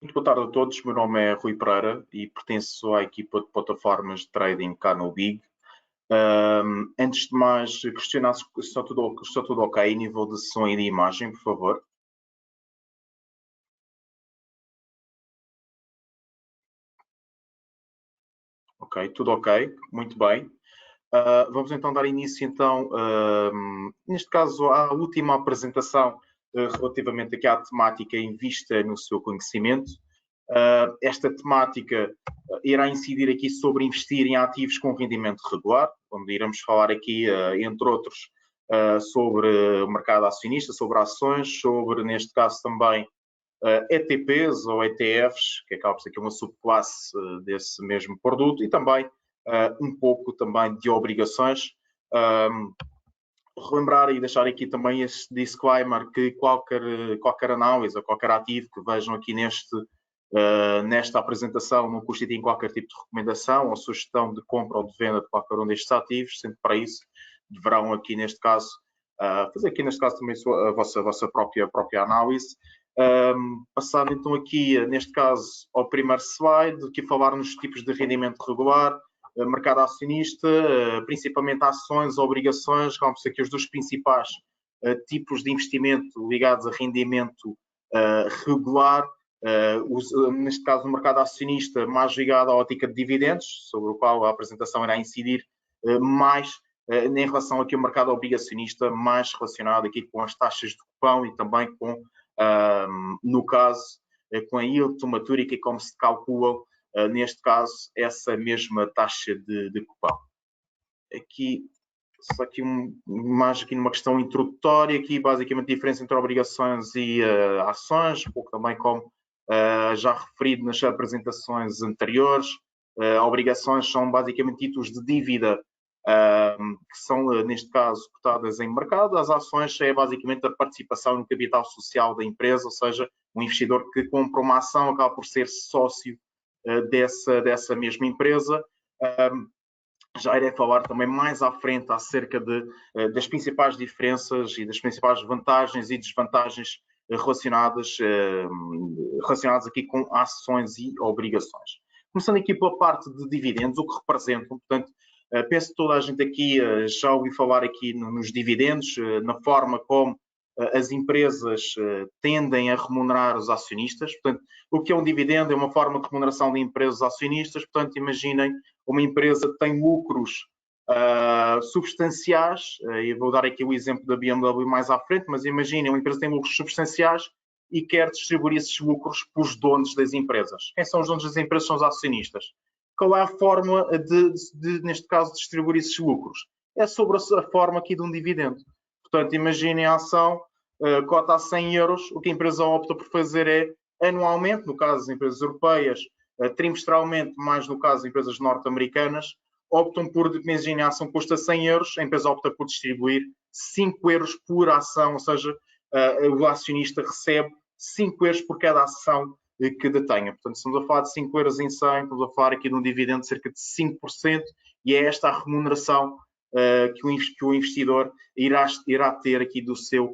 Muito boa tarde a todos, meu nome é Rui Pereira e pertenço à equipa de plataformas de trading cá no BIG. Antes de mais, questionar se está tudo ok, nível de som e de imagem, por favor. Ok, tudo ok, muito bem. Vamos então dar início, então, neste caso, à última apresentação relativamente aqui à temática em vista no seu conhecimento. Esta temática irá incidir aqui sobre investir em ativos com rendimento regular, onde iremos falar aqui, entre outros, sobre o mercado acionista, sobre ações, sobre, neste caso também, ETPs ou ETFs, que acaba por ser aqui uma subclasse desse mesmo produto, e também um pouco também de obrigações. Relembrar e deixar aqui também este disclaimer que qualquer análise ou qualquer ativo que vejam aqui nesta apresentação não constitui qualquer tipo de recomendação ou sugestão de compra ou de venda de qualquer um destes ativos, sendo que para isso deverão aqui neste caso fazer aqui neste caso também a vossa própria análise. Passando então aqui neste caso ao primeiro slide, aqui falar nos tipos de rendimento regular, mercado acionista, principalmente ações, obrigações, vão ser aqui os dois principais tipos de investimento ligados a rendimento regular. Neste caso, o mercado acionista mais ligado à ótica de dividendos, sobre o qual a apresentação irá incidir mais em relação aqui ao mercado obrigacionista, mais relacionado aqui com as taxas de cupão e também com, no caso, com a yield to maturity, como se calculam neste caso, essa mesma taxa de cupão. Aqui, só aqui mais aqui numa questão introdutória, aqui basicamente a diferença entre obrigações e ações, um pouco também como já referido nas apresentações anteriores. Obrigações são basicamente títulos de dívida que são, neste caso, cotadas em mercado. As ações é basicamente a participação no capital social da empresa, ou seja, um investidor que compra uma ação acaba por ser sócio dessa mesma empresa. Já irei falar também mais à frente acerca das principais diferenças e das principais vantagens e desvantagens relacionadas aqui com ações e obrigações. Começando aqui pela parte de dividendos, o que representam, portanto, penso que toda a gente aqui já ouviu falar aqui nos dividendos, na forma como as empresas tendem a remunerar os acionistas. Portanto, o que é um dividendo? É uma forma de remuneração de empresas acionistas. Portanto, imaginem uma empresa que tem lucros substanciais, e vou dar aqui o exemplo da BMW mais à frente, mas imaginem, uma empresa que tem lucros substanciais e quer distribuir esses lucros para os donos das empresas. Quem são os donos das empresas? São os acionistas. Qual é a forma neste caso, distribuir esses lucros? É sobre a forma aqui de um dividendo. Portanto, imaginem a ação, cota a 100 euros, o que a empresa opta por fazer é, anualmente, no caso das empresas europeias, trimestralmente, mais no caso das empresas norte-americanas, optam por, imaginem, a ação custa 100 euros, a empresa opta por distribuir 5 euros por ação, ou seja, o acionista recebe 5 euros por cada ação que detenha. Portanto, estamos a falar de 5 euros em 100, estamos a falar aqui de um dividendo de cerca de 5%, e é esta a remuneração que o investidor irá ter aqui do seu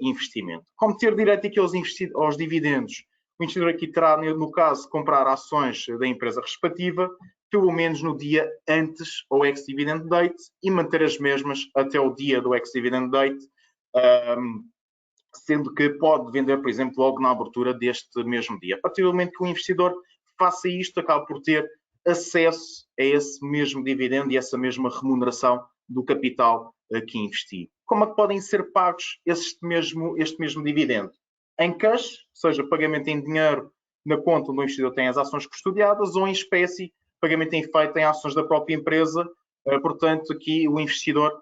investimento. Como ter direito aqui aos dividendos? O investidor aqui terá, no caso, comprar ações da empresa respectiva, pelo menos no dia antes ao ex-dividend date, e manter as mesmas até o dia do ex-dividend date, sendo que pode vender, por exemplo, logo na abertura deste mesmo dia. A partir do momento que o investidor faça isto, acaba por ter acesso a esse mesmo dividendo e essa mesma remuneração do capital que investiu. Como é que podem ser pagos este mesmo dividendo? Em cash, ou seja, pagamento em dinheiro na conta onde o investidor tem as ações custodiadas, ou em espécie, pagamento em feito em ações da própria empresa. Portanto, aqui o investidor,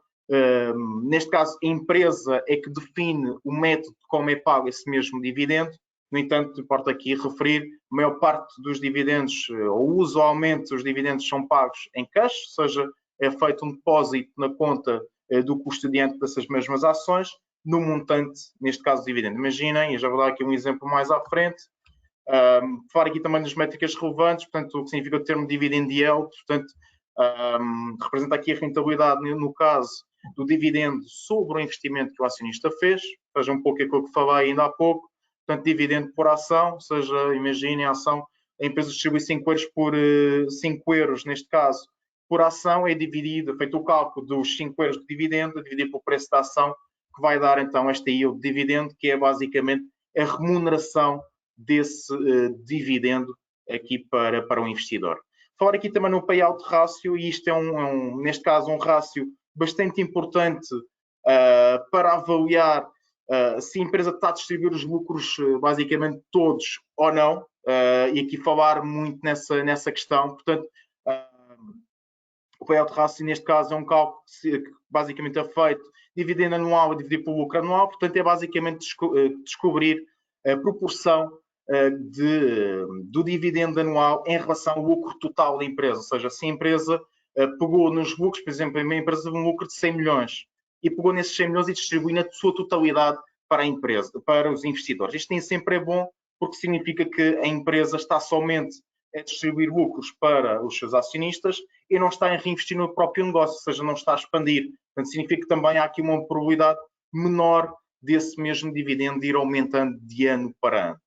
neste caso, a empresa é que define o método de como é pago esse mesmo dividendo. No entanto, importa aqui referir, a maior parte dos dividendos, ou usualmente os dividendos são pagos em cash, ou seja, é feito um depósito na conta do custodiante dessas mesmas ações, no montante, neste caso, do dividendo. Imaginem, eu já vou dar aqui um exemplo mais à frente, falar aqui também das métricas relevantes, portanto, o que significa o termo dividend yield, portanto, representa aqui a rentabilidade, no caso do dividendo, sobre o investimento que o acionista fez, seja um pouco aquilo que falei ainda há pouco. portanto, dividendo por ação, ou seja, imaginem a ação, a empresa distribui 5 euros por 5 euros, neste caso, por ação, é dividido, feito o cálculo dos 5 euros de dividendo, dividido pelo preço da ação, que vai dar então esta yield de dividendo, que é basicamente a remuneração desse dividendo aqui para o investidor. Falar aqui também no payout ratio, e isto é neste caso um ratio bastante importante para avaliar se a empresa está a distribuir os lucros basicamente todos ou não, e aqui falar muito nessa questão. Portanto, o payout ratio neste caso é um cálculo que basicamente é feito dividendo anual a dividir pelo lucro anual, portanto é basicamente descobrir a proporção do dividendo anual em relação ao lucro total da empresa, ou seja, se a empresa pegou nos lucros, por exemplo, uma empresa teve um lucro de 100 milhões e pegou nesses 100 milhões e distribui na sua totalidade para a empresa, para os investidores. Isto nem sempre é bom, porque significa que a empresa está somente a distribuir lucros para os seus acionistas e não está a reinvestir no próprio negócio, ou seja, não está a expandir. Portanto, significa que também há aqui uma probabilidade menor desse mesmo dividendo ir aumentando de ano para ano.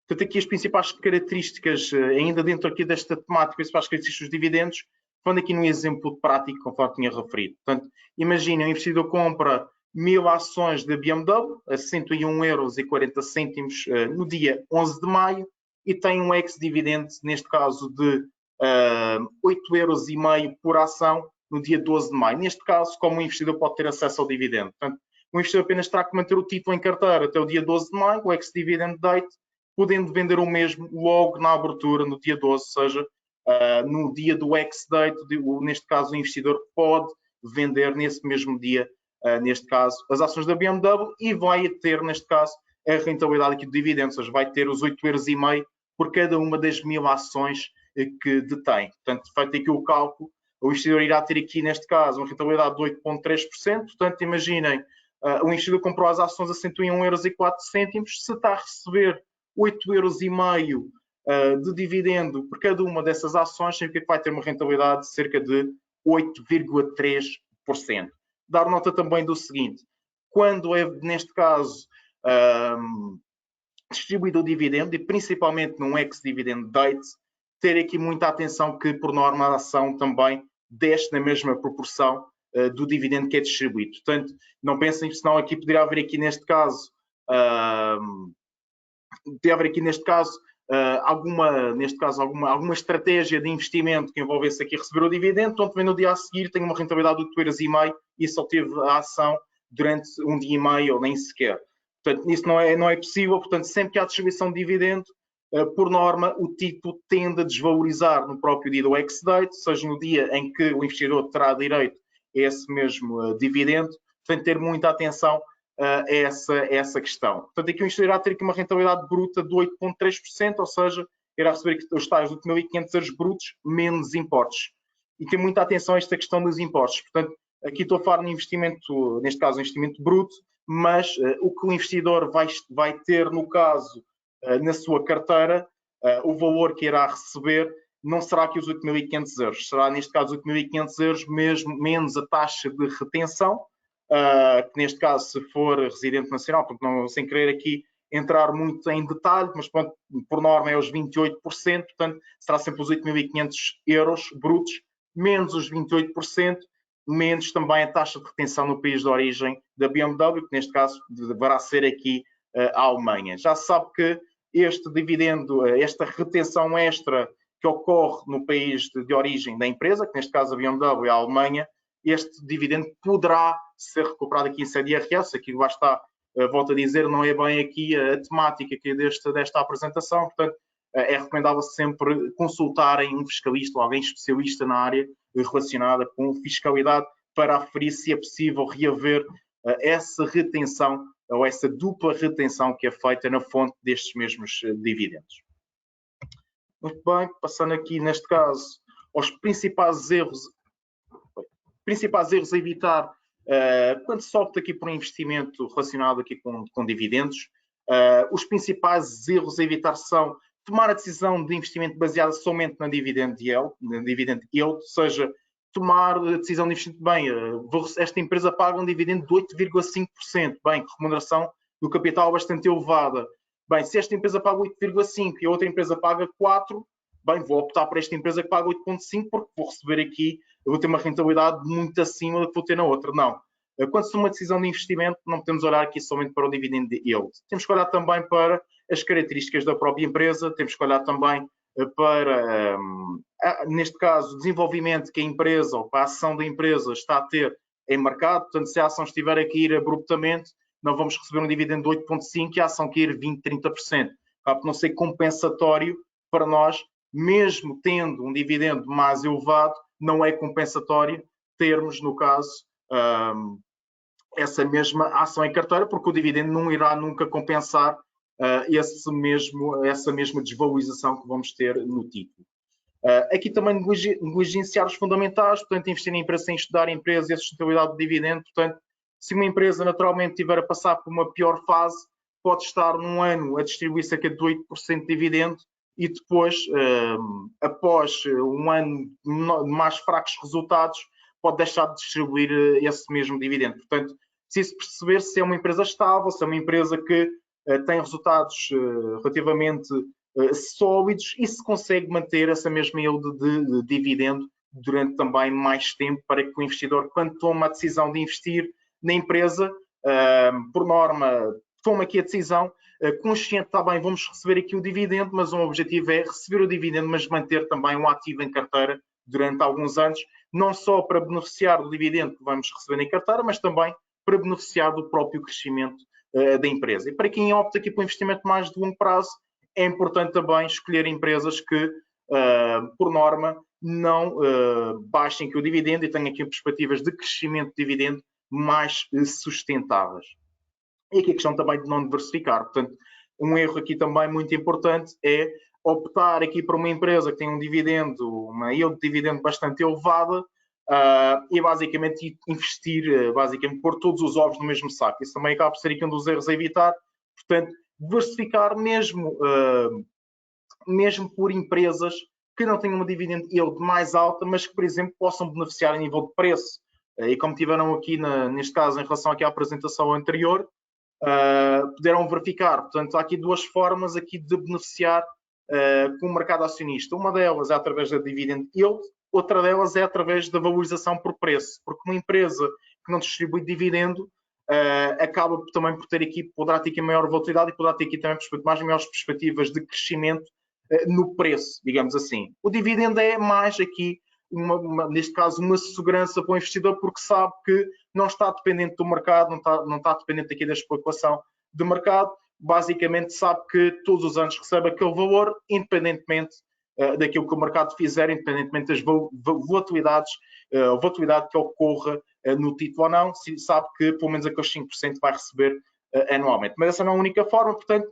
Portanto, aqui as principais características, ainda dentro aqui desta temática, as principais características dos dividendos, falando aqui num exemplo prático, conforme tinha referido. Portanto, imaginem, o investidor compra 1000 ações da BMW a 101,40 € no dia 11 de maio e tem um ex-dividendo, neste caso, de 8,5 € por ação no dia 12 de maio. Neste caso, como o investidor pode ter acesso ao dividendo? Portanto, o investidor apenas terá que manter o título em carteira até o dia 12 de maio, o ex-dividend date, podendo vender o mesmo logo na abertura, no dia 12, ou seja, no dia do ex-date, neste caso o investidor pode vender nesse mesmo dia, neste caso, as ações da BMW e vai ter, neste caso, a rentabilidade aqui do dividendo, ou seja, vai ter os 8,5 € por cada uma das 1000 ações que detém. Portanto, feito aqui o cálculo, o investidor irá ter aqui, neste caso, uma rentabilidade de 8,3%. Portanto, imaginem, o investidor comprou as ações a 101,04 €, se está a receber 8,5 € de dividendo por cada uma dessas ações, significa que vai ter uma rentabilidade de cerca de 8,3%. Dar nota também do seguinte, quando é, neste caso, distribuído o dividendo, e principalmente num ex-dividend date, ter aqui muita atenção que, por norma, a ação também desce na mesma proporção do dividendo que é distribuído. Portanto, não pensem, senão aqui poderia haver aqui neste caso alguma estratégia de investimento que envolvesse aqui receber o dividendo, então também no dia a seguir tem uma rentabilidade de 8,5 € e só teve a ação durante um dia e meio ou nem sequer. Portanto, isso não é possível. Portanto, sempre que há distribuição de dividendo, por norma, o título tende a desvalorizar no próprio dia do ex-date, ou seja, no dia em que o investidor terá direito a esse mesmo dividendo. Portanto, ter muita atenção a essa questão. Portanto, aqui o investidor irá ter aqui uma rentabilidade bruta de 8,3%, ou seja, irá receber aqui os tais 8.500 € brutos menos impostos. E ter muita atenção a esta questão dos impostos. Portanto, aqui estou a falar no investimento, neste caso, um investimento bruto, mas o que o investidor vai ter, no caso, na sua carteira, o valor que irá receber não será aqui os 8.500 €, será neste caso 8.500 € mesmo, menos a taxa de retenção, que neste caso, se for residente nacional, porque não, sem querer aqui entrar muito em detalhe, mas pronto, por norma é os 28%, portanto será sempre os 8.500 € brutos, menos os 28%, menos também a taxa de retenção no país de origem da BMW, que neste caso deverá ser aqui a Alemanha. Já se sabe que este dividendo, esta retenção extra que ocorre no país de origem da empresa, que neste caso a BMW é a Alemanha, este dividendo poderá ser recuperado aqui em sede IRS. Aqui lá está, volto a dizer, não é bem aqui a temática aqui desta apresentação, portanto é recomendável sempre consultarem um fiscalista ou alguém especialista na área relacionada com fiscalidade para aferir se é possível reaver essa retenção ou essa dupla retenção que é feita na fonte destes mesmos dividendos. Muito bem, passando aqui neste caso aos principais erros a evitar quando se opta aqui por um investimento relacionado aqui com dividendos. Os principais erros a evitar são tomar a decisão de investimento baseada somente na dividend yield, ou seja, tomar a decisão de investimento, bem, esta empresa paga um dividendo de 8,5%, bem, que remuneração do capital bastante elevada. Bem, se esta empresa paga 8,5 e a outra empresa paga 4, bem, vou optar por esta empresa que paga 8,5 porque vou receber aqui, eu vou ter uma rentabilidade muito acima do que vou ter na outra. Não. Quando se toma uma decisão de investimento, não podemos olhar aqui somente para o dividend yield. Temos que olhar também para as características da própria empresa, temos que olhar também para, neste caso, o desenvolvimento que a empresa ou para a ação da empresa está a ter em mercado. Portanto, se a ação estiver a cair abruptamente, não vamos receber um dividendo de 8,5% e a ação cair 20%, 30%. Para não ser compensatório para nós, mesmo tendo um dividendo mais elevado, não é compensatório termos, no caso, essa mesma ação em carteira, porque o dividendo não irá nunca compensar essa mesma desvalorização que vamos ter no título. Aqui também negligenciar os fundamentais, portanto, investir na empresa sem estudar a empresa e a sustentabilidade do dividendo. Portanto, se uma empresa naturalmente estiver a passar por uma pior fase, pode estar num ano a distribuir cerca de 8% de dividendo e depois, após um ano de mais fracos resultados, pode deixar de distribuir esse mesmo dividendo. Portanto, preciso perceber se é uma empresa estável, se é uma empresa que tem resultados relativamente sólidos e se consegue manter essa mesma yield de dividendo durante também mais tempo para que o investidor, quando toma a decisão de investir na empresa, por norma, toma aqui a decisão consciente, está bem, vamos receber aqui o dividendo, mas o objetivo é receber o dividendo, mas manter também um ativo em carteira durante alguns anos, não só para beneficiar do dividendo que vamos receber em carteira, mas também para beneficiar do próprio crescimento da empresa. E para quem opta aqui por um investimento mais de longo prazo, é importante também escolher empresas que, por norma, não baixem aqui o dividendo e tenham aqui perspectivas de crescimento de dividendo mais sustentáveis. E aqui a questão também de não diversificar. Portanto, um erro aqui também muito importante é optar aqui por uma empresa que tem um dividendo, uma yield de dividendo bastante elevada e basicamente investir, basicamente pôr todos os ovos no mesmo saco. Isso também acaba por ser aqui um dos erros a evitar. Portanto, diversificar mesmo por empresas que não tenham uma dividend yield mais alta, mas que, por exemplo, possam beneficiar a nível de preço. E como tiveram aqui, neste caso, em relação aqui à apresentação anterior, puderam verificar. Portanto, há aqui duas formas aqui de beneficiar com o mercado acionista. Uma delas é através da dividend yield, outra delas é através da valorização por preço, porque uma empresa que não distribui dividendo acaba também por ter aqui, poderá ter aqui maior volatilidade e poderá ter aqui também maiores perspectivas de crescimento no preço, digamos assim. O dividendo é mais aqui, neste caso, uma segurança para o investidor, porque sabe que não está dependente do mercado, não está dependente aqui da especulação de mercado, basicamente sabe que todos os anos recebe aquele valor, independentemente daquilo que o mercado fizer, independentemente das volatilidades, volatilidade que ocorra no título ou não, sabe que pelo menos aqueles 5% vai receber anualmente. Mas essa não é a única forma, portanto,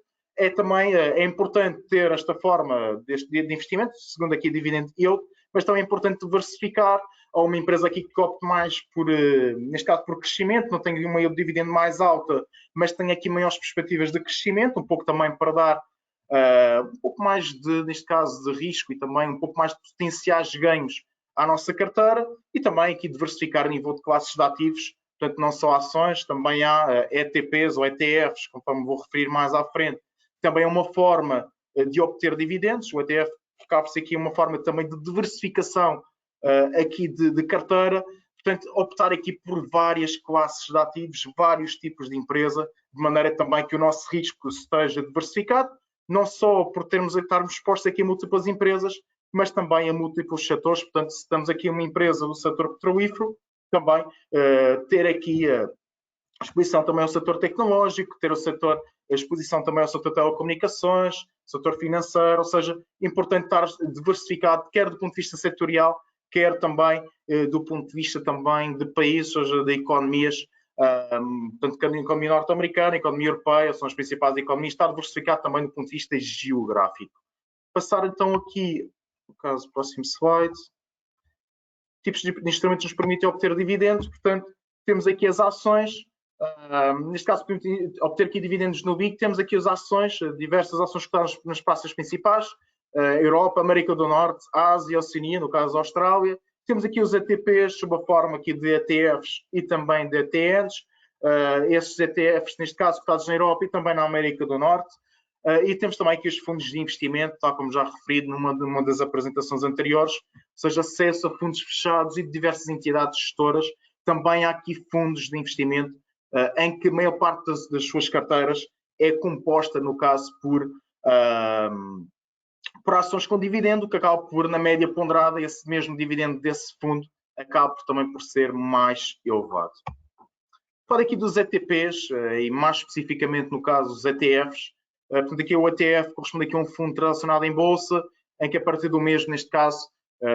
também é importante ter esta forma de investimento, segundo aqui dividend yield, mas também é importante diversificar a uma empresa aqui que opte mais por, neste caso, por crescimento, não tem uma yield de dividendo mais alta, mas tem aqui maiores perspectivas de crescimento, um pouco também para dar um pouco mais de, neste caso, de risco e também um pouco mais de potenciais ganhos à nossa carteira e também aqui diversificar a nível de classes de ativos, portanto, não só ações, também há ETPs ou ETFs, conforme vou referir mais à frente. Também é uma forma de obter dividendos. O ETF acaba-se aqui uma forma também de diversificação aqui de carteira. Portanto, optar aqui por várias classes de ativos, vários tipos de empresa, de maneira também que o nosso risco esteja diversificado, não só por estarmos expostos aqui a múltiplas empresas, mas também a múltiplos setores. Portanto, se estamos aqui uma empresa do setor petrolífero, também ter aqui a exposição também ao setor tecnológico, ter a exposição também ao setor de telecomunicações, setor financeiro, ou seja, importante estar diversificado, quer do ponto de vista setorial, quer também do ponto de vista também de países, ou seja, de economias, portanto, a economia norte-americana, a economia europeia, são as principais economias, estar diversificado também do ponto de vista geográfico. Passar então aqui, no caso, próximo slide, tipos de instrumentos nos permitem obter dividendos, portanto, temos aqui as ações, neste caso, obter aqui dividendos no BIC, temos aqui as ações, diversas ações que estão nas praças principais, Europa, América do Norte, Ásia, Oceania, no caso Austrália. Temos aqui os ETPs, sob a forma aqui de ETFs e também de ETNs. esses ETFs, neste caso, cotados na Europa e também na América do Norte. E temos também aqui os fundos de investimento, tal como já referido numa das apresentações anteriores, ou seja, acesso a fundos fechados e de diversas entidades gestoras. Também há aqui fundos de investimento em que a maior parte das suas carteiras é composta, no caso, por ações com dividendo, que acaba por, na média ponderada, esse mesmo dividendo desse fundo acaba também por ser mais elevado. Falo aqui dos ETPs, e mais especificamente no caso dos ETFs. Portanto, aqui o ETF corresponde aqui a um fundo transacionado em bolsa, em que a partir do mesmo, neste caso,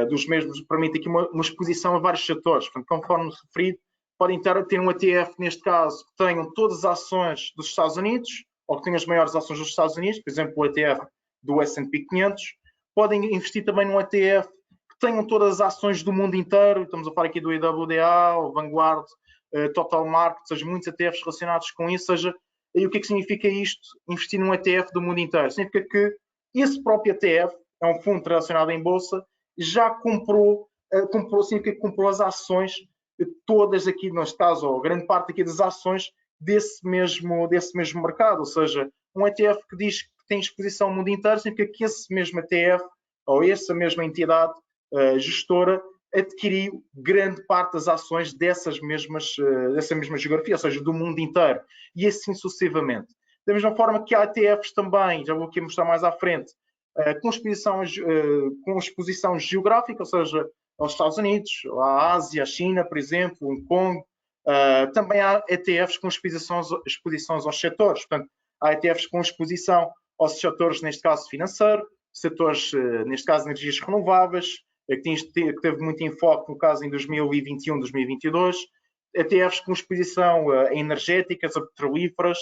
dos mesmos, permite aqui uma exposição a vários setores. Portanto, conforme referido, podem ter um ETF, neste caso, que tenham todas as ações dos Estados Unidos, ou que tenham as maiores ações dos Estados Unidos, por exemplo, o ETF do S&P 500. Podem investir também num ETF que tenham todas as ações do mundo inteiro. Estamos a falar aqui do IWDA, o Vanguard, Total Market, seja, muitos ETFs relacionados com isso. Seja, e o que é que significa isto? Investir num ETF do mundo inteiro. Significa que esse próprio ETF, é um fundo transacionado em bolsa, já comprou as ações todas aqui, neste caso, ou grande parte aqui das ações desse mesmo mercado. Ou seja, um ETF que diz que tem exposição ao mundo inteiro, significa que esse mesmo ETF, ou essa mesma entidade gestora, adquiriu grande parte das ações dessa mesma geografia, ou seja, do mundo inteiro, e assim sucessivamente. Da mesma forma que há ETFs também, já vou aqui mostrar mais à frente, com exposição geográfica, ou seja, aos Estados Unidos, à Ásia, à China, por exemplo, Hong Kong. Também há ETFs com exposições aos setores. Portanto, há ETFs com exposição aos setores, neste caso, financeiro, setores, neste caso, energias renováveis, que teve muito enfoque, no caso, em 2021, 2022. ETFs com exposição a energéticas, a petrolíferas,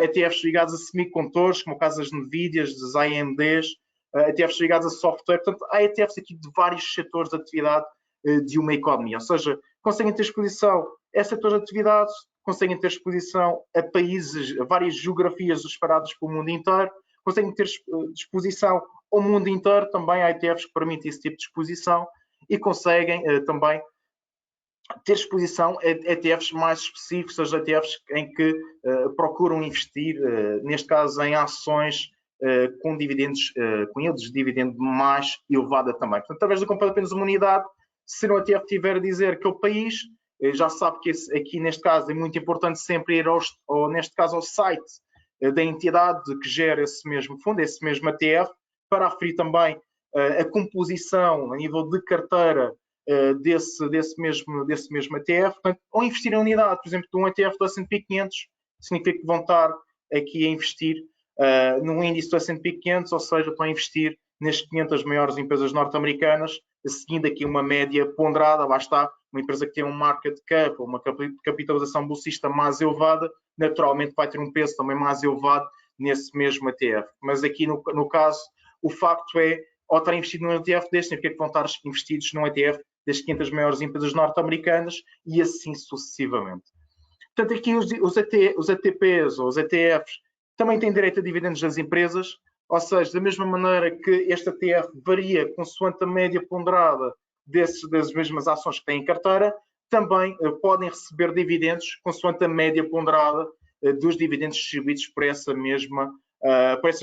ETFs ligados a semicondutores, como o caso das NVIDIAs, das AMDs, ETFs ligados a software. Portanto, há ETFs aqui de vários setores de atividade de uma economia. Ou seja, conseguem ter exposição a setores de atividade, conseguem ter exposição a países, a várias geografias espalhadas pelo mundo inteiro, conseguem ter exposição ao mundo inteiro. Também há ETFs que permitem esse tipo de exposição e conseguem também ter exposição a ETFs mais específicos, seja ETFs em que procuram investir, neste caso, em ações com dividendos, com yields de dividendo mais elevada também. Portanto, através da compra de apenas uma unidade, se um ETF tiver a dizer que é o país, já sabe que aqui, neste caso, é muito importante sempre ir neste caso, ao site da entidade que gera esse mesmo fundo, esse mesmo ETF, para aferir também a composição a nível de carteira desse mesmo ETF. Portanto, ou investir em unidade, por exemplo, de um ETF do S&P 500, significa que vão estar aqui a investir no índice do S&P 500, ou seja, estão a investir nas 500 maiores empresas norte-americanas, seguindo aqui uma média ponderada. Lá está, uma empresa que tem um market cap, ou uma capitalização bolsista mais elevada, naturalmente vai ter um peso também mais elevado nesse mesmo ETF. Mas aqui, no caso, o facto é, ao estar investido num ETF deste, significa que vão estar investidos num ETF das 500 maiores empresas norte-americanas e assim sucessivamente. Portanto, aqui os ETPs ou os ETFs também têm direito a dividendos das empresas, ou seja, da mesma maneira que este ETF varia consoante a média ponderada das mesmas ações que têm em carteira, também podem receber dividendos consoante a média ponderada dos dividendos distribuídos por essas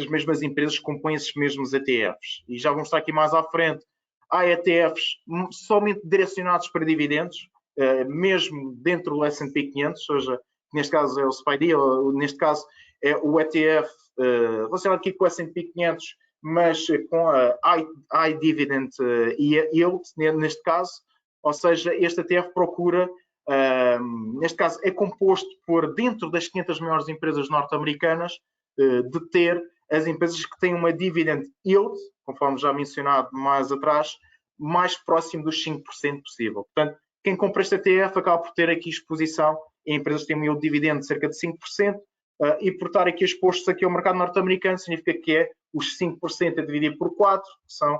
mesmas empresas que compõem esses mesmos ETFs. E já vou mostrar aqui mais à frente, há ETFs somente direcionados para dividendos, mesmo dentro do S&P 500, ou seja, neste caso é o SPDY, ou neste caso é o ETF relacionado aqui com o S&P 500, mas com a High Dividend Yield, neste caso. Ou seja, este ETF procura, neste caso, é composto por, dentro das 500 maiores empresas norte-americanas, de ter as empresas que têm uma Dividend Yield, conforme já mencionado mais atrás, mais próximo dos 5% possível. Portanto, quem compra este ETF acaba por ter aqui exposição em empresas que têm um yield de dividendo de cerca de 5%, e por estar aqui expostos aqui ao mercado norte-americano, significa que é os 5% a dividir por 4, que são,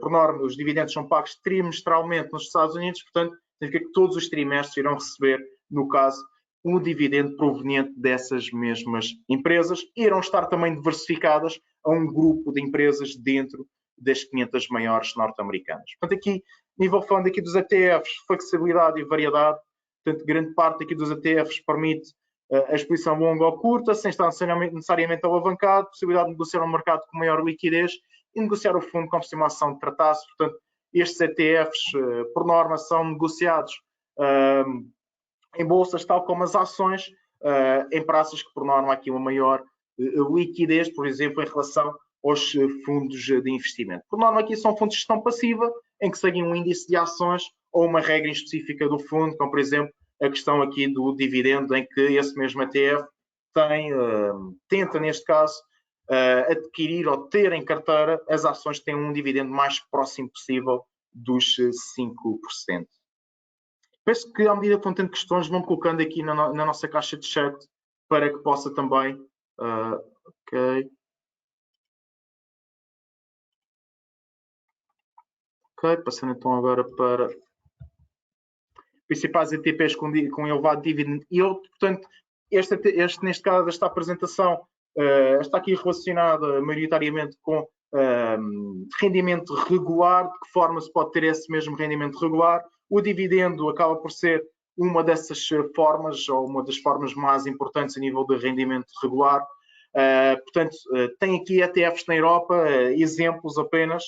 por norma, os dividendos são pagos trimestralmente nos Estados Unidos, portanto, significa que todos os trimestres irão receber, no caso, um dividendo proveniente dessas mesmas empresas, e irão estar também diversificadas a um grupo de empresas dentro das 500 maiores norte-americanas. Portanto, aqui, nível falando aqui dos ETFs, flexibilidade e variedade, Portanto, grande parte aqui dos ETFs permite a exposição longa ou curta, sem estar necessariamente alavancado, possibilidade de negociar um mercado com maior liquidez e negociar o fundo com aproximação de traços. Portanto, estes ETFs, por norma, são negociados em bolsas, tal como as ações, em praças que, por norma, há aqui uma maior liquidez, por exemplo, em relação aos fundos de investimento. Por norma, aqui são fundos de gestão passiva, em que seguem um índice de ações ou uma regra específica do fundo, como, por exemplo, a questão aqui do dividendo, em que esse mesmo ETF tenta, neste caso, adquirir ou ter em carteira as ações que têm um dividendo mais próximo possível dos 5%. Penso que, à medida que vão tendo questões, vão colocando aqui na nossa caixa de chat para que possa também... Ok. Ok, passando então agora para principais ETPs com elevado dividend yield. Portanto, neste caso, esta apresentação está aqui relacionada maioritariamente com rendimento regular. De que forma se pode ter esse mesmo rendimento regular? O dividendo acaba por ser uma dessas formas, ou uma das formas mais importantes a nível de rendimento regular. Portanto, tem aqui ETFs na Europa, exemplos apenas.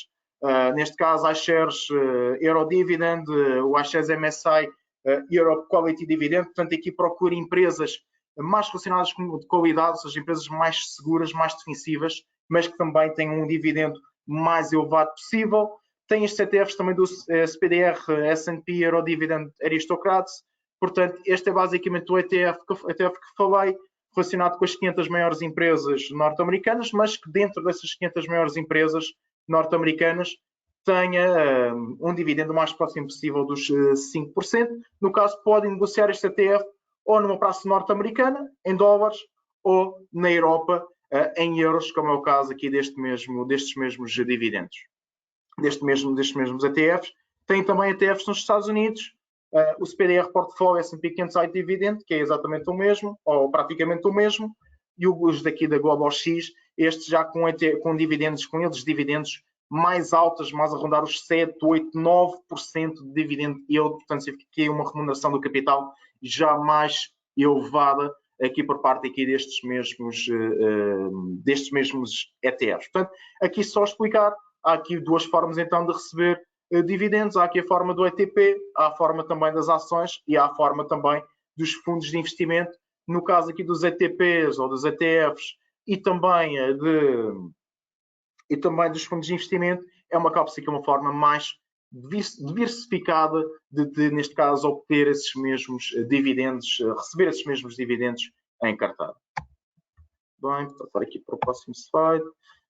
Neste caso, iShares Eurodividend, o iShares MSCI Europe Quality Dividend. Portanto, aqui procura empresas mais relacionadas com de qualidade, ou seja, empresas mais seguras, mais defensivas, mas que também têm um dividendo mais elevado possível. Tem estes ETFs também do SPDR, S&P Eurodividend Aristocrats. Portanto, este é basicamente o ETF que falei, relacionado com as 500 maiores empresas norte-americanas, mas que dentro dessas 500 maiores empresas norte-americanas tenha um dividendo mais próximo possível dos 5%. No caso, podem negociar este ETF ou numa praça norte-americana, em dólares, ou na Europa, em euros, como é o caso aqui destes mesmos dividendos. Destes mesmos ETFs. Tem também ETFs nos Estados Unidos, o SPDR Portfolio S&P 500 Dividend, que é exatamente o mesmo, ou praticamente o mesmo, e os daqui da Global X, estes já com dividendos dividendos mais altas, mais a rondar os 7, 8, 9% de dividendo yield, portanto, significa aqui uma remuneração do capital já mais elevada aqui por parte aqui destes mesmos ETFs. Portanto, aqui só explicar, há aqui duas formas então de receber dividendos, há aqui a forma do ETP, há a forma também das ações e há a forma também dos fundos de investimento. No caso aqui dos ETPs ou dos ETFs e também dos fundos de investimento, acaba aqui uma forma mais diversificada de, neste caso, obter esses mesmos dividendos, receber esses mesmos dividendos em carteira. Bem, passar aqui para o próximo slide.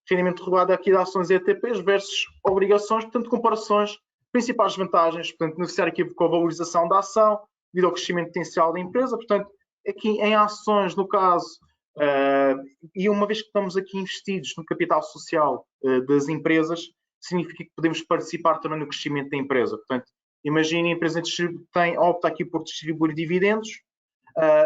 Rendimento regulado aqui de ações e ETPs versus obrigações, portanto, comparações, principais vantagens, portanto, beneficiar aqui com a valorização da ação, devido ao crescimento potencial da empresa, portanto, aqui em ações, no caso, e uma vez que estamos aqui investidos no capital social das empresas, significa que podemos participar também no crescimento da empresa. Portanto, imagine a empresa opta aqui por distribuir dividendos,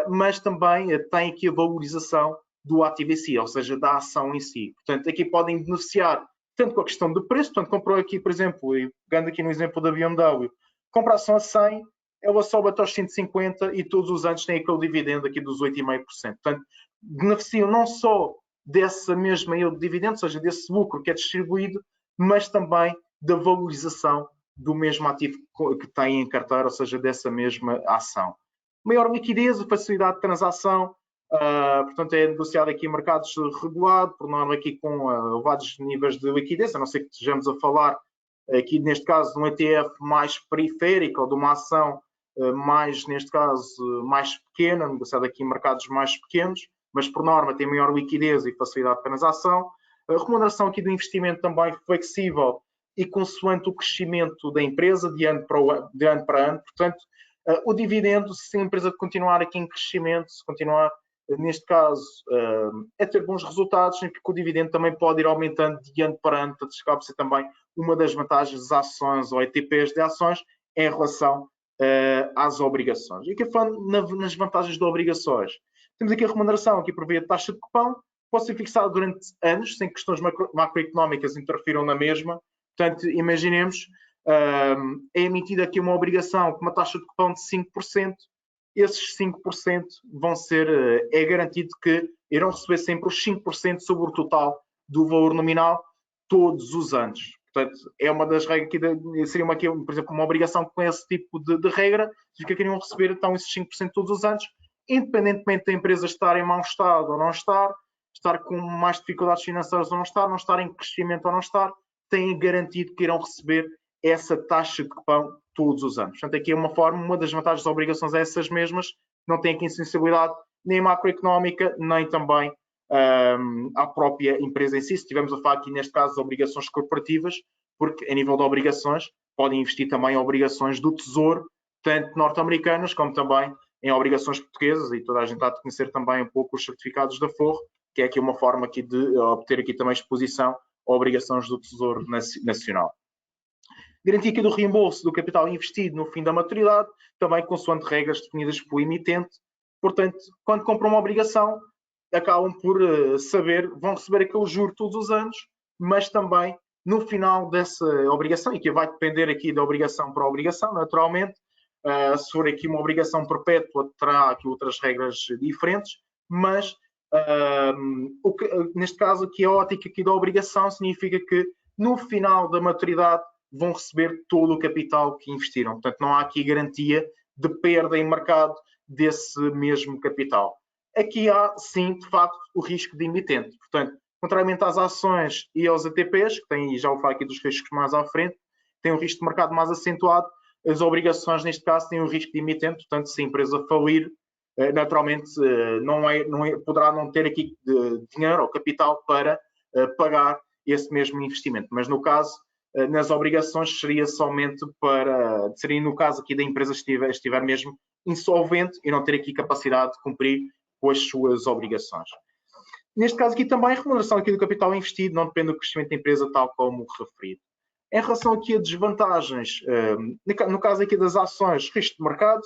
mas também tem aqui a valorização do ativo em si, ou seja, da ação em si. Portanto, aqui podem beneficiar tanto com a questão de preço, portanto, comprou aqui, por exemplo, e pegando aqui no exemplo da BMW, compra a ação a 100, ela sobe até aos 150 e todos os anos tem aquele dividendo aqui dos 8,5%. Portanto, beneficiam não só dessa mesma yield de dividendo, ou seja, desse lucro que é distribuído, mas também da valorização do mesmo ativo que tem em carteira, ou seja, dessa mesma ação. Maior liquidez, facilidade de transação, portanto, é negociado aqui em mercados regulados, por norma aqui com elevados níveis de liquidez, a não ser que estejamos a falar aqui, neste caso, de um ETF mais periférico ou de uma ação mais, neste caso, mais pequena, negociado aqui em mercados mais pequenos, mas por norma tem maior liquidez e facilidade de transação. A remuneração aqui do investimento também flexível e consoante o crescimento da empresa de ano para ano. Portanto, o dividendo, se a empresa continuar aqui em crescimento, se continuar, neste caso, a ter bons resultados, significa que o dividendo também pode ir aumentando de ano para ano. Portanto, acaba por ser também uma das vantagens das ações ou ETPs de ações em relação às obrigações. E aqui falando nas vantagens de obrigações, temos aqui a remuneração, aqui por via de taxa de cupom, pode ser fixada durante anos, sem que questões macroeconómicas interfiram na mesma. Portanto, imaginemos, é emitida aqui uma obrigação com uma taxa de cupom de 5%, esses 5% vão ser, é garantido que irão receber sempre os 5% sobre o total do valor nominal todos os anos. Portanto, é uma das regras que seria por exemplo, uma obrigação com esse tipo de regra, que iriam receber então esses 5% todos os anos, independentemente da empresa estar em mau estado ou não estar com mais dificuldades financeiras ou não estar em crescimento ou não estar, têm garantido que irão receber essa taxa de cupão todos os anos. Portanto, aqui é uma das vantagens das obrigações é essas mesmas, não tem aqui insensibilidade nem macroeconómica, nem também à própria empresa em si. Se estivermos a falar aqui, neste caso, de obrigações corporativas, porque a nível de obrigações, podem investir também em obrigações do Tesouro, tanto norte-americanas como também em obrigações portuguesas, e toda a gente está a conhecer também um pouco os certificados da Forro, que é aqui uma forma aqui de obter aqui também exposição a obrigações do Tesouro Nacional. Garantia aqui do reembolso do capital investido no fim da maturidade, também consoante regras definidas pelo emitente. Portanto, quando compram uma obrigação, acabam por vão receber aquele juro todos os anos, mas também no final dessa obrigação, e que vai depender aqui da obrigação para obrigação, naturalmente, se for aqui uma obrigação perpétua, terá aqui outras regras diferentes, mas neste caso aqui a ótica aqui da obrigação significa que no final da maturidade vão receber todo o capital que investiram. Portanto, não há aqui garantia de perda em mercado desse mesmo capital. Aqui há, sim, de facto, o risco de emitente. Portanto, contrariamente às ações e aos ETPs, que têm, já vou falar aqui dos riscos mais à frente, têm um risco de mercado mais acentuado, as obrigações, neste caso, têm o risco de emitente. Portanto, se a empresa falir, naturalmente, poderá não ter aqui dinheiro ou capital para pagar esse mesmo investimento. Mas, no caso, nas obrigações, seria no caso aqui da empresa estiver mesmo insolvente e não ter aqui capacidade de cumprir com as suas obrigações. Neste caso aqui também, a remuneração aqui do capital investido não depende do crescimento da empresa, tal como referido. Em relação aqui a desvantagens, no caso aqui das ações, risco de mercado,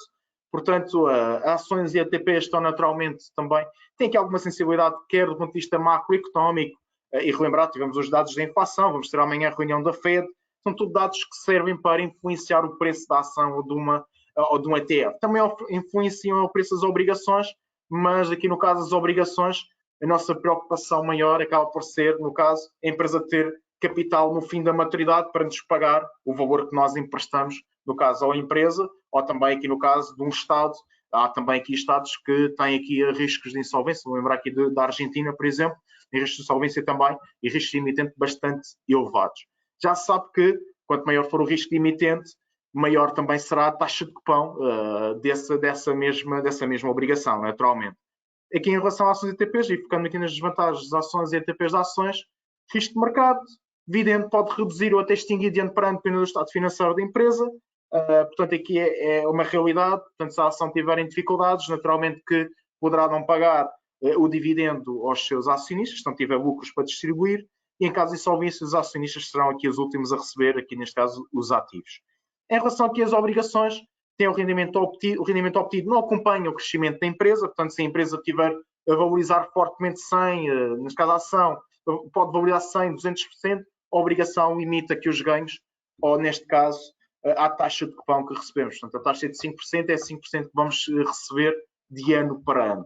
portanto, ações e ETPs estão naturalmente também, têm aqui alguma sensibilidade, quer do ponto de vista macroeconómico, e relembrar, tivemos os dados da inflação, vamos ter amanhã a reunião da Fed, são tudo dados que servem para influenciar o preço da ação ou de um ETF. Também influenciam o preço das obrigações, mas aqui no caso das obrigações, a nossa preocupação maior acaba por ser, no caso, a empresa ter capital no fim da maturidade para nos pagar o valor que nós emprestamos, no caso, à empresa, ou também aqui no caso de um Estado. Há também aqui Estados que têm aqui riscos de insolvência, vou lembrar aqui da Argentina, por exemplo, tem riscos de insolvência também e riscos de emitente bastante elevados. Já se sabe que, quanto maior for o risco de emitente, maior também será a taxa de cupão dessa mesma obrigação, naturalmente. Aqui em relação às ações e ETPs, e focando aqui nas desvantagens das ações e ETPs de ações, risco de mercado, dividendo pode reduzir ou até extinguir de ano para ano, dependendo do estado financeiro da empresa. Portanto, aqui é uma realidade. Portanto, se a ação tiverem dificuldades, naturalmente que poderá não pagar o dividendo aos seus acionistas, se não tiver lucros para distribuir, e em caso de insolvência, os acionistas serão aqui os últimos a receber, aqui neste caso, os ativos. Em relação aqui às obrigações, tem o rendimento obtido não acompanha o crescimento da empresa, portanto, se a empresa tiver a valorizar fortemente 100, neste caso a ação, pode valorizar 100, 200%, a obrigação limita aqui os ganhos, ou neste caso, à taxa de cupão que recebemos. Portanto, a taxa de 5% é 5% que vamos receber de ano para ano,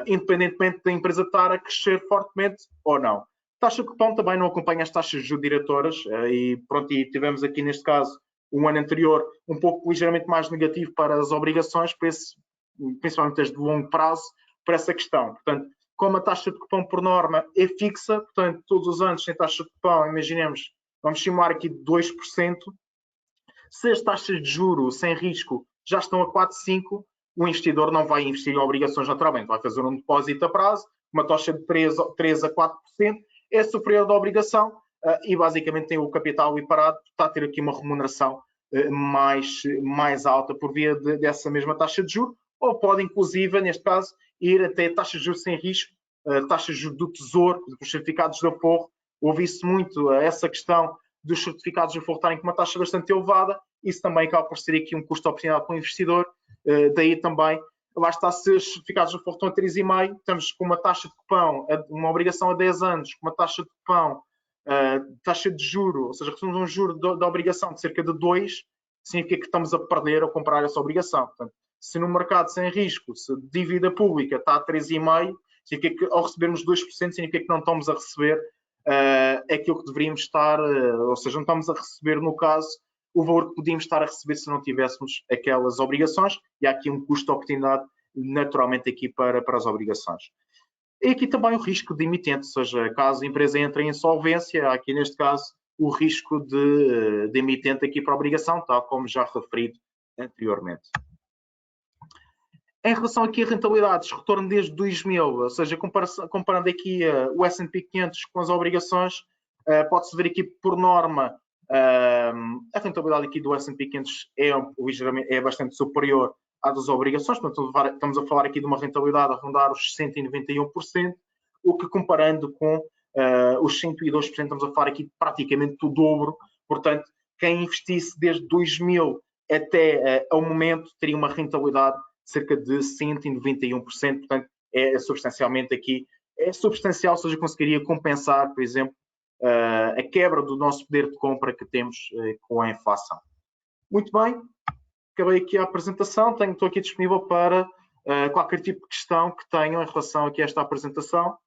independentemente da empresa estar a crescer fortemente ou não. A taxa de cupão também não acompanha as taxas de juros diretoras, e pronto, e tivemos aqui neste caso um ano anterior um pouco ligeiramente mais negativo para as obrigações, principalmente as de longo prazo, por essa questão. Portanto, como a taxa de cupom por norma é fixa, portanto, todos os anos tem taxa de cupom, imaginemos, vamos simular aqui 2%, se as taxas de juro sem risco já estão a 4,5%, o investidor não vai investir em obrigações naturalmente, vai fazer um depósito a prazo, uma taxa de 3 a 4%, é superior da obrigação, e basicamente tem o capital ali parado, está a ter aqui uma remuneração mais alta por via dessa mesma taxa de juros, ou pode inclusive, neste caso, ir até taxas de juros sem risco, taxas de juros do Tesouro, dos certificados da Forro. Ouvi-se muito essa questão dos certificados da Forro estarem com uma taxa bastante elevada, isso também acaba por ser aqui um custo de oportunidade para o investidor, daí também, lá está, se os certificados da Forro estão a 3,5%, estamos com uma taxa de cupão, uma obrigação a 10 anos, com uma taxa de cupão, taxa de juro, ou seja, recebemos um juro da obrigação de cerca de 2, significa que estamos a perder ao comprar essa obrigação. Portanto, Se no mercado sem risco, se dívida pública está a 3,5%, significa que ao recebermos 2%, significa que não estamos a receber aquilo que deveríamos estar, ou seja, não estamos a receber, no caso, o valor que podíamos estar a receber se não tivéssemos aquelas obrigações, e há aqui um custo de oportunidade naturalmente aqui para as obrigações. E aqui também o risco de emitente, ou seja, caso a empresa entre em insolvência, há aqui neste caso o risco de emitente aqui para a obrigação, tal como já referido anteriormente. Em relação aqui a rentabilidades, retorno desde 2000, ou seja, comparando aqui o S&P 500 com as obrigações, pode-se ver aqui por norma a rentabilidade aqui do S&P 500 é bastante superior à das obrigações, portanto estamos a falar aqui de uma rentabilidade a rondar os 191%, o que comparando com os 102%, estamos a falar aqui praticamente do dobro. Portanto, quem investisse desde 2000 até ao momento teria uma rentabilidade de cerca de 191%, portanto é substancialmente aqui, é substancial, ou seja, conseguiria compensar, por exemplo, a quebra do nosso poder de compra que temos com a inflação. Muito bem, acabei aqui a apresentação, estou aqui disponível para qualquer tipo de questão que tenham em relação aqui a esta apresentação.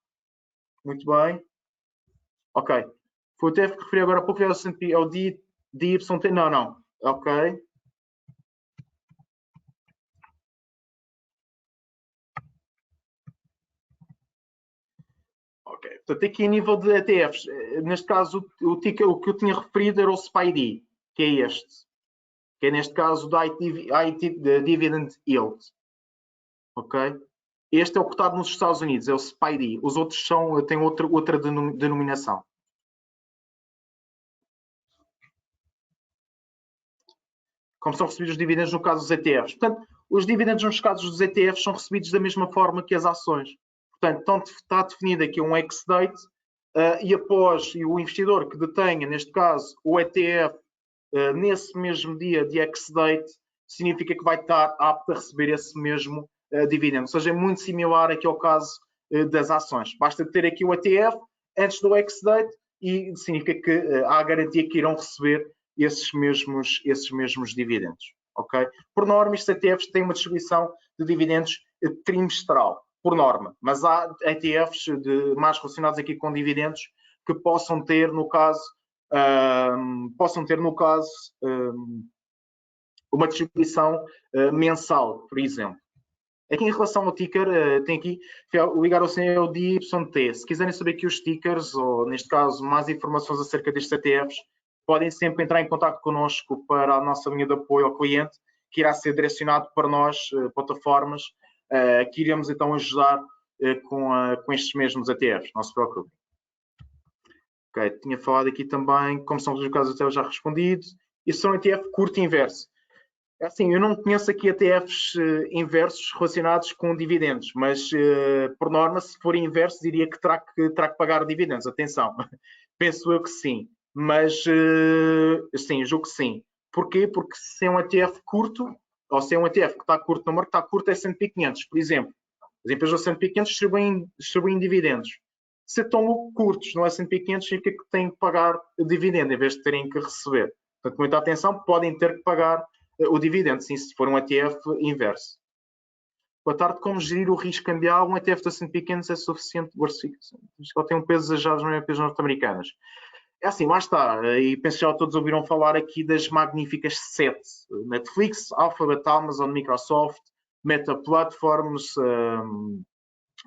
Muito bem. Ok. Foi o TF que referi agora há pouco, é o DYT, não. Ok. Ok. Portanto, aqui a nível de ETFs, neste caso, o que eu tinha referido era o SPY-D, que é este. Que é neste caso da Dividend Yield. Ok? Este é o cotado nos Estados Unidos, é o SPY-D. Os outros têm outra denominação. Como são recebidos os dividendos no caso dos ETFs. Portanto, os dividendos nos casos dos ETFs são recebidos da mesma forma que as ações. Portanto, está definido aqui um ex-date e após o investidor que detenha, neste caso, o ETF nesse mesmo dia de ex-date, significa que vai estar apto a receber esse mesmo dividendo. Ou seja, é muito similar aqui ao caso das ações. Basta ter aqui o ETF antes do ex-date e significa que há a garantia que irão receber esses mesmos dividendos. Okay? Por norma, estes ETFs têm uma distribuição de dividendos trimestral, por norma, mas há ETFs mais relacionados aqui com dividendos que possam ter, no caso, uma distribuição mensal, por exemplo. Aqui em relação ao ticker, tem aqui, ligar ao é o DYT. Se quiserem saber aqui os tickers, ou neste caso mais informações acerca destes ETFs, podem sempre entrar em contato connosco para a nossa linha de apoio ao cliente, que irá ser direcionado para nós, plataformas, que iremos então ajudar com estes mesmos ETFs, não se preocupe. Ok, tinha falado aqui também, como são os casos até eu já respondido, e são ETF curto e inverso. Assim, eu não conheço aqui ETFs inversos relacionados com dividendos, mas por norma, se for inverso, diria que terá que pagar dividendos. Atenção, penso eu que sim, mas sim, julgo que sim. Porquê? Porque se é um ETF curto, ou se é um ETF que está curto no mercado, está curto é S&P 500, por exemplo. As empresas do S&P 500 distribuem dividendos. Se estão curtos no S&P 500, significa que têm que pagar o dividendo, em vez de terem que receber. Portanto, muita atenção, podem ter que pagar o dividendo, sim, se for um ETF inverso. Boa tarde, como gerir o risco cambial? Um ETF do S&P 500 é suficiente diversificação. Ele tem um peso exagerado nas empresas norte-americanas. É assim, lá está. E penso que já todos ouviram falar aqui das magníficas 7. Netflix, Alphabet, Amazon, Microsoft, Meta Platforms,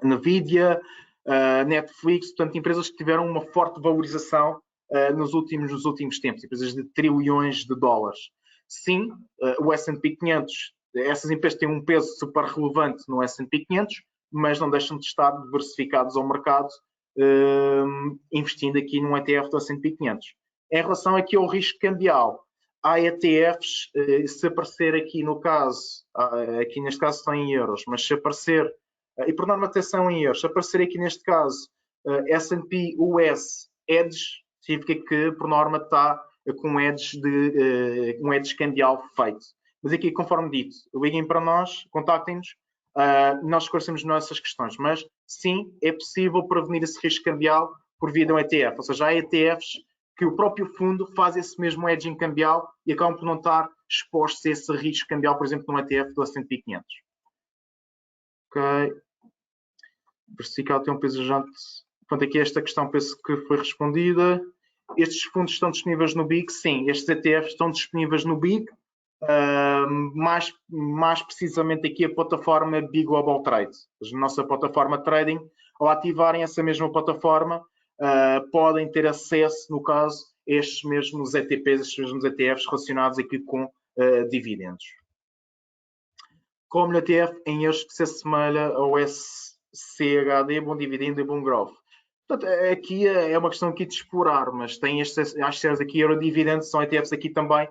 Nvidia, Netflix, portanto, empresas que tiveram uma forte valorização nos últimos tempos, empresas de trilhões de dólares. Sim, o S&P 500, essas empresas têm um peso super relevante no S&P 500, mas não deixam de estar diversificados ao mercado, investindo aqui num ETF do S&P 500. Em relação aqui ao risco cambial, há ETFs, se aparecer aqui no caso, aqui neste caso estão em euros, mas se aparecer, e por norma atenção em euros, se aparecer aqui neste caso S&P US Edge, significa que por norma está com um edge cambial feito. Mas aqui, conforme dito, liguem para nós, contactem-nos, nós esclarecemos nessas questões. Mas sim, é possível prevenir esse risco cambial por via de um ETF. Ou seja, há ETFs que o próprio fundo faz esse mesmo edging cambial e acabam por não estar expostos a esse risco cambial, por exemplo, no ETF do S&P 500. Ok. Diversificar tem um peso já. Portanto, aqui esta questão penso que foi respondida. Estes fundos estão disponíveis no BIG? Sim, estes ETFs estão disponíveis no BIG. Mais precisamente aqui a plataforma Big Global Trade. A nossa plataforma de trading, ao ativarem essa mesma plataforma, podem ter acesso, no caso, a estes mesmos ETPs, estes mesmos ETFs relacionados aqui com dividendos. Como no ETF em euros que se assemelha ao SCHD, bom dividendo e bom growth. Portanto, aqui é uma questão aqui de explorar, mas tem estes shares aqui, Eurodividendos, são ETFs aqui também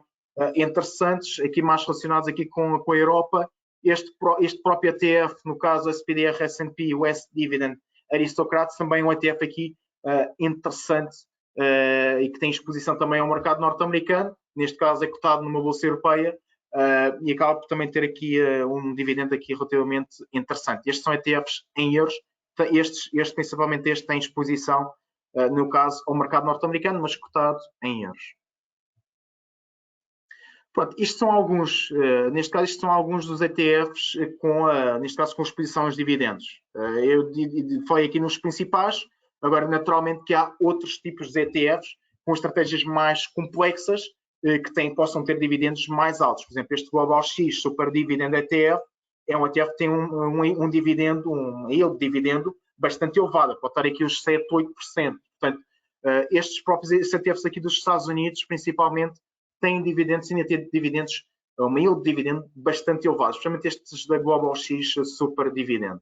interessantes, aqui mais relacionados aqui com a Europa. Este próprio ETF, no caso o SPDR S&P, o S-Dividend Aristocrats, também é um ETF aqui interessante e que tem exposição também ao mercado norte-americano, neste caso é cotado numa bolsa europeia e acaba por também ter aqui um dividendo aqui relativamente interessante. Estes são ETFs em euros, principalmente este tem exposição, no caso, ao mercado norte-americano, mas cotado em euros. Pronto, isto são alguns, neste caso, isto são alguns dos ETFs neste caso, com exposição aos dividendos. Eu falei aqui nos principais, agora, naturalmente, que há outros tipos de ETFs com estratégias mais complexas que possam ter dividendos mais altos. Por exemplo, este Global X Super Dividend ETF é um ETF que tem um dividendo, um yield de dividendo bastante elevado, pode estar aqui uns 7, 8%. Portanto, estes próprios ETFs aqui dos Estados Unidos, principalmente, têm dividendos, ainda têm dividendos, uma yield de dividendo bastante elevado, especialmente estes da Global X Super Dividend.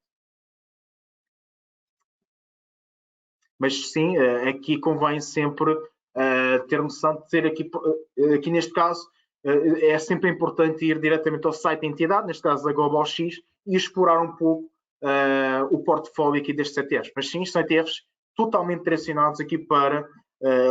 Mas sim, aqui convém sempre ter noção de ter aqui neste caso, é sempre importante ir diretamente ao site da entidade, neste caso da Global X, e explorar um pouco o portfólio aqui destes ETFs. Mas sim, são ETFs totalmente direcionados aqui para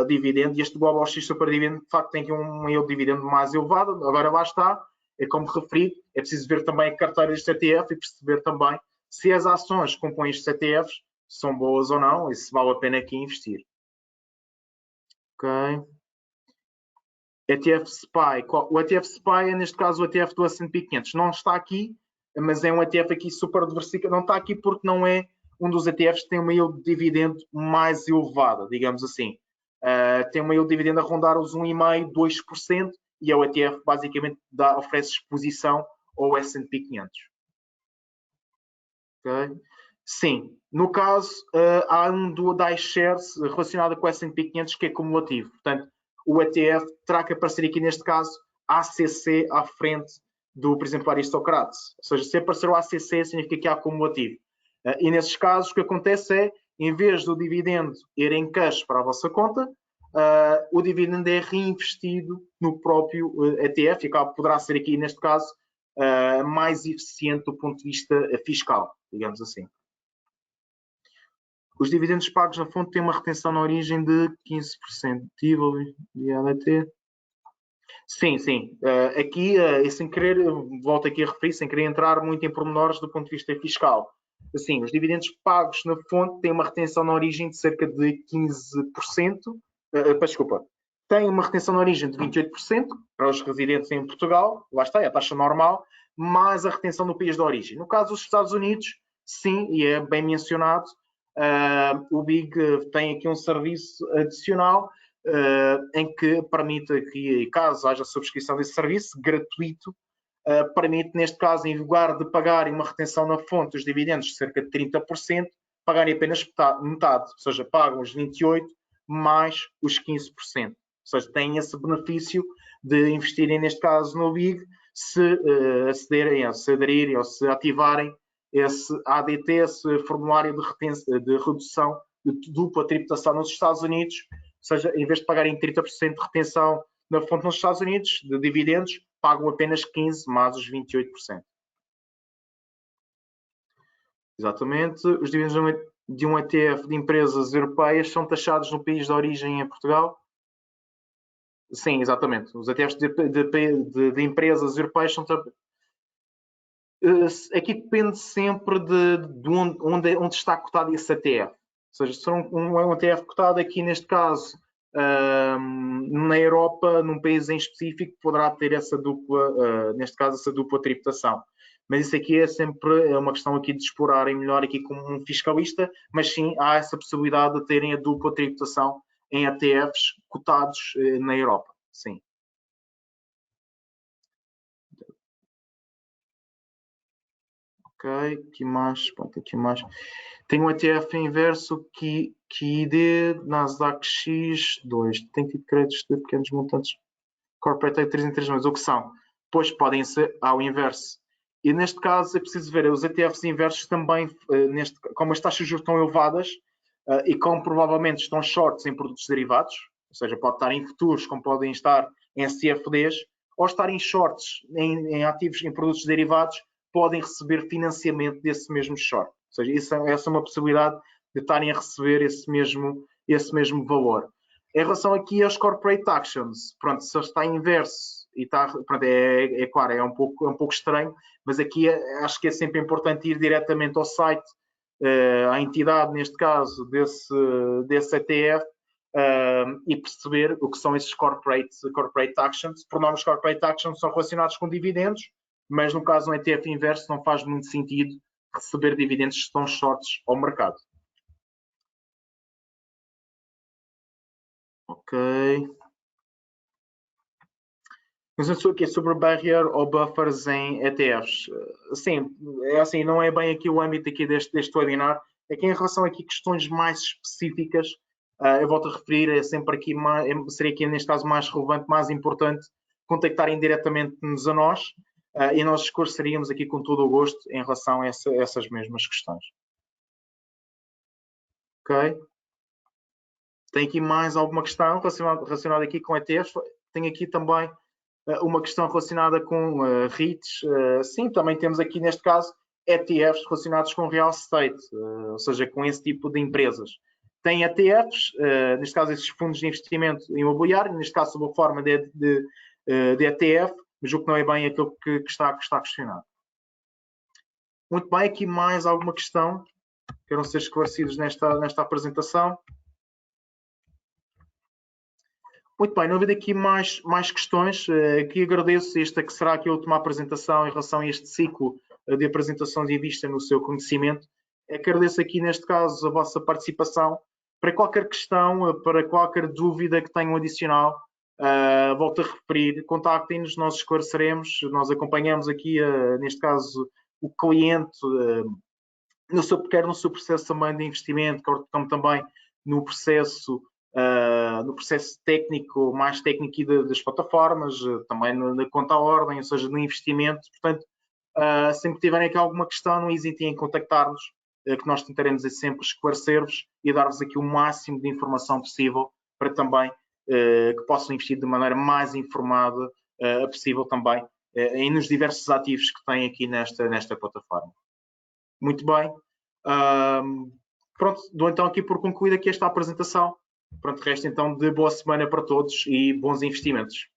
dividendo, e este Global X Super Dividend, de facto, tem aqui um yield de dividendo mais elevado. Agora lá está, é como referi, é preciso ver também a carteira deste ETF e perceber também se as ações que compõem estes ETFs são boas ou não e se vale a pena aqui investir. Ok. ETF SPY. O ETF SPY é, neste caso, o ETF do S&P 500. Não está aqui, mas é um ETF aqui super diversificado. Não está aqui porque não é um dos ETFs que tem uma yield de dividendo mais elevada, digamos assim. Tem uma yield de dividendo a rondar os 1,5%, 2%, e é o ETF basicamente oferece exposição ao S&P 500. Okay. Sim, no caso, há um do iShares relacionado com o S&P 500 que é cumulativo. Portanto, o ETF terá que aparecer aqui, neste caso, ACC à frente do, por exemplo, Aristocrats. Ou seja, se aparecer o ACC, significa que há cumulativo. E nesses casos, o que acontece é, em vez do dividendo ir em cash para a vossa conta, o dividendo é reinvestido no próprio ETF e poderá ser aqui, neste caso, mais eficiente do ponto de vista fiscal, digamos assim. Os dividendos pagos na fonte têm uma retenção na origem de 15% de ADT. Sim, sim. Aqui, sem querer, volto aqui a referir, sem querer entrar muito em pormenores do ponto de vista fiscal. Assim, os dividendos pagos na fonte têm uma retenção na origem de cerca de 15%. Desculpa. Tem uma retenção na origem de 28% para os residentes em Portugal. Lá está, é a taxa normal, mais a retenção no país de origem. No caso dos Estados Unidos, sim, e é bem mencionado, o BIG tem aqui um serviço adicional em que permite que, caso haja subscrição desse serviço, gratuito, permite, neste caso, em lugar de pagarem uma retenção na fonte dos dividendos de cerca de 30%, pagarem apenas metade, ou seja, pagam os 28% mais os 15%. Ou seja, têm esse benefício de investirem, neste caso, no BIG, se aderirem ou se ativarem esse ADT, esse formulário de redução de dupla tributação nos Estados Unidos, ou seja, em vez de pagarem 30% de retenção na fonte nos Estados Unidos, de dividendos, pagam apenas 15% mais os 28%. Exatamente. Os dividendos de um ETF de empresas europeias são taxados no país de origem em Portugal? Sim, exatamente. Os ETFs de empresas europeias são... Aqui depende sempre de onde está cotado esse ETF. Ou seja, se for um ETF cotado aqui, neste caso, na Europa, num país em específico, poderá ter essa dupla, neste caso, essa dupla tributação. Mas isso aqui é sempre uma questão aqui de explorarem melhor aqui como um fiscalista, mas sim, há essa possibilidade de terem a dupla tributação em ETFs cotados na Europa, sim. Ok, aqui mais, pronto, aqui mais. Tem um ETF inverso que ID Nasdaq X2, tem tido créditos de pequenos montantes corporate 3 em 3 meses, o que são? Pois podem ser ao inverso. E neste caso é preciso ver, os ETFs inversos também, como as taxas de juros estão elevadas e como provavelmente estão shorts em produtos derivados, ou seja, pode estar em futuros, como podem estar em CFDs, ou estar em shorts em ativos em produtos derivados, podem receber financiamento desse mesmo short. Ou seja, essa é uma possibilidade de estarem a receber esse mesmo valor. Em relação aqui aos corporate actions, pronto, se está inverso e está, pronto, claro, é um pouco estranho, mas aqui acho que é sempre importante ir diretamente ao site, à entidade, neste caso, desse ETF, e perceber o que são esses corporate actions. Por norma, os corporate actions são relacionados com dividendos, mas no caso do ETF inverso não faz muito sentido receber dividendos que estão shorts ao mercado. Ok. Mas eu aqui sobre barrier ou buffers em ETFs. Sim, é assim, não é bem aqui o âmbito aqui deste webinar. Aqui em relação aqui a questões mais específicas, eu volto a referir, é sempre aqui, seria aqui neste caso mais relevante, mais importante, contactarem diretamente-nos a nós e nós esclareceríamos aqui com todo o gosto em relação a essas mesmas questões. Ok? Tem aqui mais alguma questão relacionada aqui com ETFs? Tem aqui também uma questão relacionada com REITs. Sim, também temos aqui neste caso ETFs relacionados com real estate, ou seja, com esse tipo de empresas. Tem ETFs, neste caso esses fundos de investimento imobiliário, neste caso sob a forma de ETF, mas o que não é bem aquilo que está questionado. Muito bem, aqui mais alguma questão? Queiram ser esclarecidos nesta apresentação? Muito bem, não havendo aqui mais questões, aqui agradeço esta que será aqui a última apresentação em relação a este ciclo de apresentação de Invista no seu conhecimento. Agradeço aqui neste caso a vossa participação. Para qualquer questão, para qualquer dúvida que tenham adicional, volto a referir, contactem-nos, nós esclareceremos, nós acompanhamos aqui, neste caso, o cliente, quer no seu processo também de investimento, como também no processo técnico, mais técnico das plataformas, também na conta à ordem, ou seja, no investimento. Portanto, sempre que tiverem aqui alguma questão, não hesitem em contactar-nos, que nós tentaremos sempre esclarecer-vos e dar-vos aqui o máximo de informação possível para também que possam investir de maneira mais informada possível também nos diversos ativos que têm aqui nesta plataforma. Muito bem. Pronto, dou então aqui por concluída aqui esta apresentação. Pronto, resta então de boa semana para todos e bons investimentos.